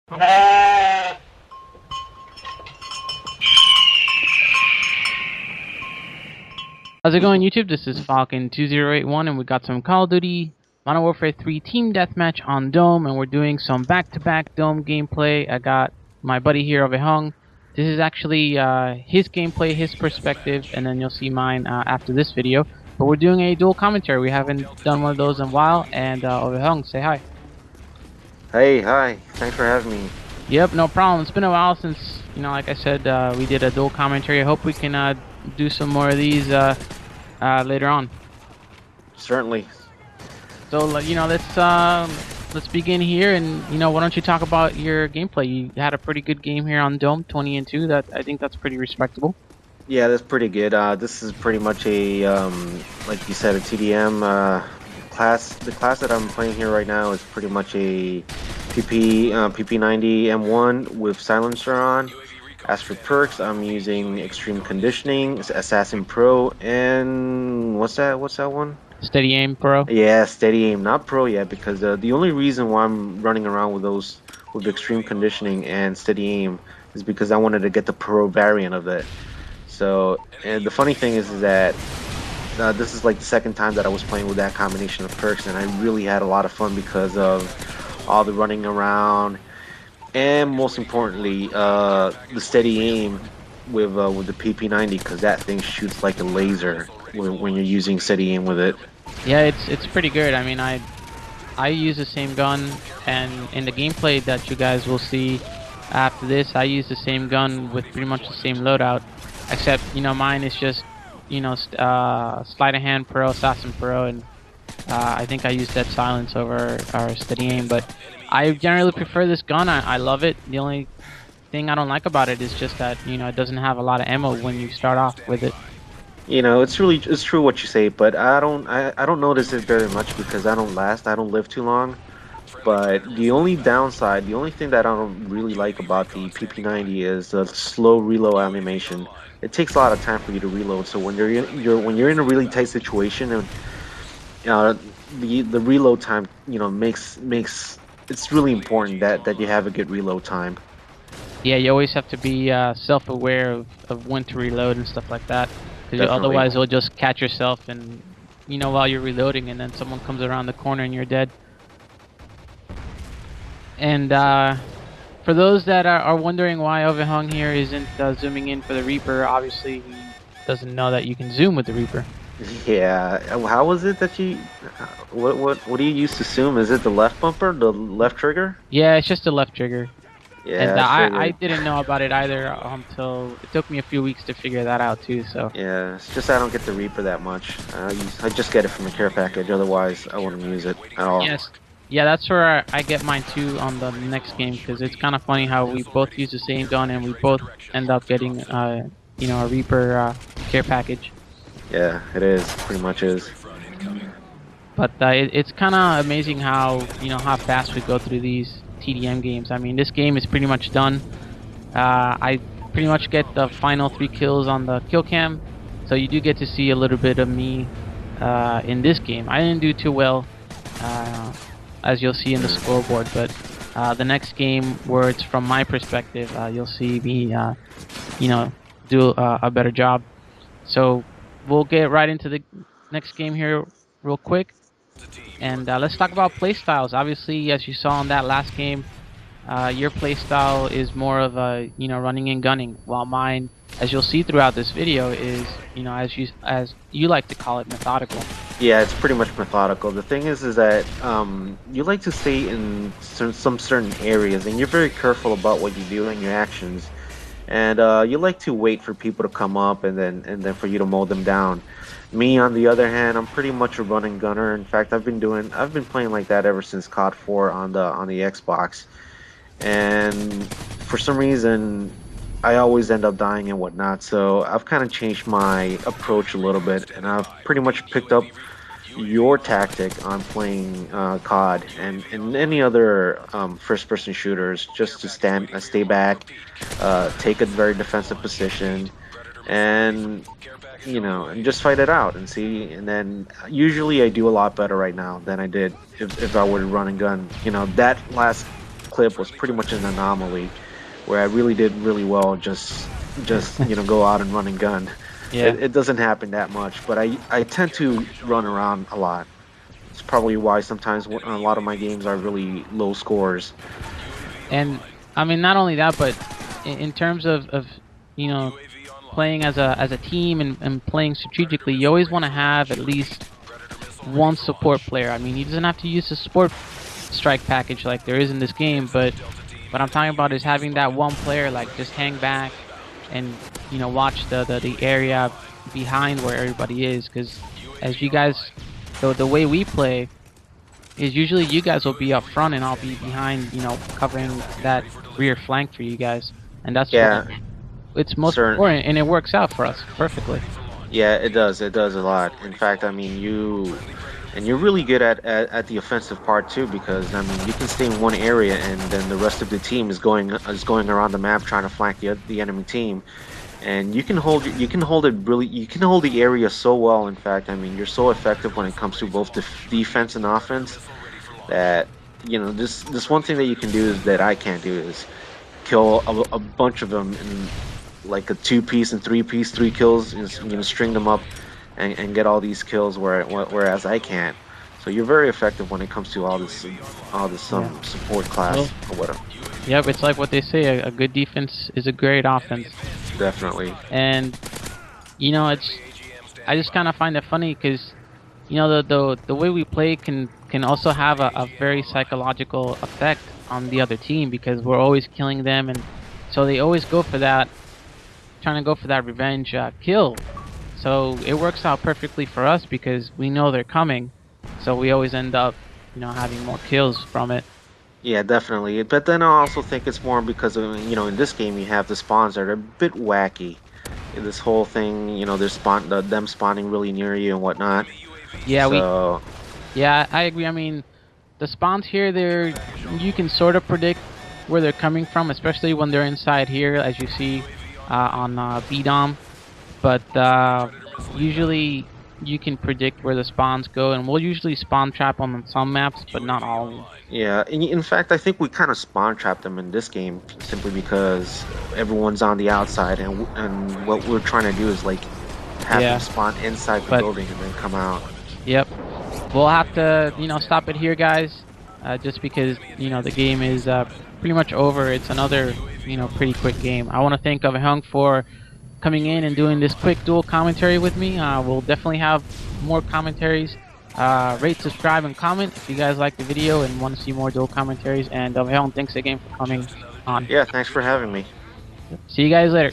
How's it going, YouTube? This is Falcon2081, and we got some Call of Duty Modern Warfare 3 Team Deathmatch on Dome, and we're doing some back-to-back Dome gameplay. I got my buddy here, ovejon. This is actually his gameplay, his perspective, and then you'll see mine after this video. But we're doing a dual commentary. We haven't done one of those in a while, and ovejon, say hi. Hey, hi. Thanks for having me. Yep, no problem. It's been a while since, like I said, we did a dual commentary. I hope we can do some more of these later on. Certainly. So let's begin here, and why don't you talk about your gameplay? You had a pretty good game here on Dome, 20-2. That I think that's pretty respectable. Yeah, that's pretty good. This is pretty much a like you said, a TDM class. The class that I'm playing here right now is pretty much a PP90 M1 with silencer on. As for perks, I'm using Extreme Conditioning, Assassin Pro, and what's that one? Steady Aim Pro. Yeah, Steady Aim, not Pro yet, because the only reason why I'm running around with those, with Extreme Conditioning and Steady Aim, is because I wanted to get the Pro variant of it. So, and the funny thing is that this is like the second time that I was playing with that combination of perks, and I really had a lot of fun because of all the running around, and most importantly, the Steady Aim with the PP90, because that thing shoots like a laser when you're using Steady Aim with it. Yeah, it's pretty good. I mean, I use the same gun, and in the gameplay that you guys will see after this, I use the same gun with pretty much the same loadout, except mine is just sleight of hand pro, assassin pro, and I think I use dead silence over our steady aim. But I generally prefer this gun. I love it. The only thing I don't like about it is just that it doesn't have a lot of ammo when you start off with it. It's true what you say, but I don't notice it very much because I don't live too long. But the only downside, the only thing that I don't really like about the PP90 is the slow reload animation. It takes a lot of time for you to reload. So when you're in a really tight situation, and the reload time makes it's really important that you have a good reload time. Yeah, you always have to be self-aware of when to reload and stuff like that. Because otherwise you'll just catch yourself and while you're reloading, and then someone comes around the corner and you're dead. And for those that are wondering why ovejon here isn't zooming in for the Reaper, obviously he doesn't know that you can zoom with the Reaper. Yeah, how was it that you what do you use to zoom? Is it the left bumper, the left trigger? Yeah, it's just the left trigger. Yeah, and I didn't know about it either until it took me a few weeks to figure that out too. So yeah, it's just I don't get the Reaper that much. I just get it from the care package. Otherwise, I wouldn't use it at all. Yes, yeah, that's where I get mine too on the next game, because it's kind of funny how we both use the same gun and we both end up getting a Reaper care package. Yeah, it is. Pretty much is. But it's kind of amazing how how fast we go through these TDM games. I mean, this game is pretty much done. I pretty much get the final 3 kills on the kill cam, so you do get to see a little bit of me in this game. I didn't do too well, as you'll see in the scoreboard, but the next game where it's from my perspective, you'll see me do a better job. So we'll get right into the next game here real quick. And let's talk about playstyles. Obviously, as you saw in that last game, your playstyle is more of a running and gunning, while mine, as you'll see throughout this video, is as you like to call it, methodical. Yeah, it's pretty much methodical. The thing is that you like to stay in some certain areas, and you're very careful about what you do and your actions. And you like to wait for people to come up and then for you to mow them down. Me, on the other hand, I'm pretty much a running gunner. In fact, I've been playing like that ever since COD 4 on the Xbox. And for some reason, I always end up dying and whatnot. So I've kind of changed my approach a little bit, and I've pretty much picked up your tactic on playing COD and any other first-person shooters, just to stay back, take a very defensive position, and and just fight it out and see. And then usually I do a lot better right now than I did if I would run and gun. That last clip was pretty much an anomaly, where I really did really well. Just go out and run and gun. Yeah. It doesn't happen that much, but I tend to run around a lot. It's probably why sometimes a lot of my games are really low scores. And I mean, not only that, but in terms of you know playing as a team and playing strategically, you always want to have at least one support player. I mean, he doesn't have to use a support strike package like there is in this game, but what I'm talking about is having that one player like just hang back and watch the area behind where everybody is, because as you guys, the way we play is usually you guys will be up front and I'll be behind, covering that rear flank for you guys, and that's Yeah, what it's most certain. important, and it works out for us perfectly. Yeah, it does. It does a lot. In fact, I mean, you're really good at the offensive part too, because I mean, you can stay in one area and then the rest of the team is going around the map trying to flank the enemy team, and you can hold the area so well. In fact, I mean, you're so effective when it comes to both defense and offense that this one thing that you can do is that I can't do is kill a bunch of them in like a two-piece and three-piece, 3 kills, and string them up and get all these kills, whereas I can't. So you're very effective when it comes to all this Yeah. support Well, class or whatever. yep, it's like what they say, a good defense is a great offense. Definitely. And it's, I just kind of find it funny because the way we play can also have a very psychological effect on the other team, because we're always killing them, and so they always go for that, trying to go for that revenge kill. So it works out perfectly for us because we know they're coming, so we always end up having more kills from it. Yeah, definitely. But then I also think it's more because of, in this game you have the spawns that are a bit wacky. This whole thing, them spawning really near you and whatnot. Yeah, So yeah, I agree. I mean, the spawns here, you can sort of predict where they're coming from, especially when they're inside here, as you see on BDOM. But usually you can predict where the spawns go, and we'll usually spawn trap on some maps, but not all of them. yeah, in fact, I think we kind of spawn trapped them in this game simply because everyone's on the outside, and what we're trying to do is like have them Yeah, spawn inside the but building and then come out. yep, we'll have to stop it here, guys, just because the game is pretty much over. It's another pretty quick game. I want to thank ovejon for coming in and doing this quick dual commentary with me. We'll definitely have more commentaries. Rate, subscribe, and comment if you guys like the video and want to see more dual commentaries. And ovejon, thanks again for coming on. Yeah, thanks for having me. See you guys later.